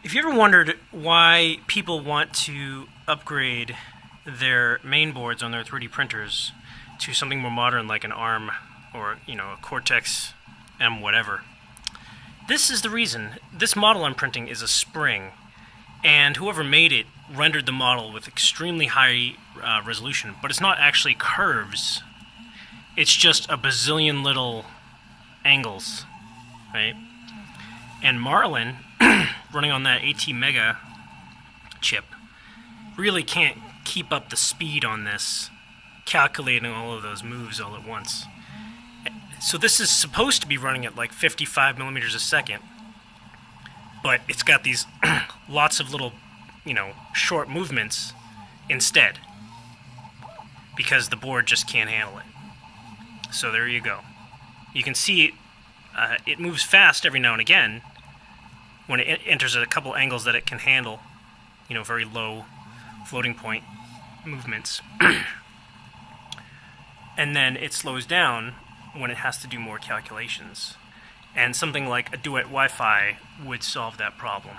If you ever wondered why people want to upgrade their main boards on their 3D printers to something more modern like an ARM or, a Cortex M whatever, this is the reason. This model I'm printing is a spring, and whoever made it rendered the model with extremely high resolution, but it's not actually curves. It's just a bazillion little angles, right? And Marlin, running on that AT Mega chip, really can't keep up the speed on this, calculating all of those moves all at once. So this is supposed to be running at like 55 millimeters a second, but it's got these lots of little, short movements instead, because the board just can't handle it. So there you go. You can see it moves fast every now and again when it enters a couple angles that it can handle, very low floating point movements. And then it slows down when it has to do more calculations. And something like a Duet Wi-Fi would solve that problem.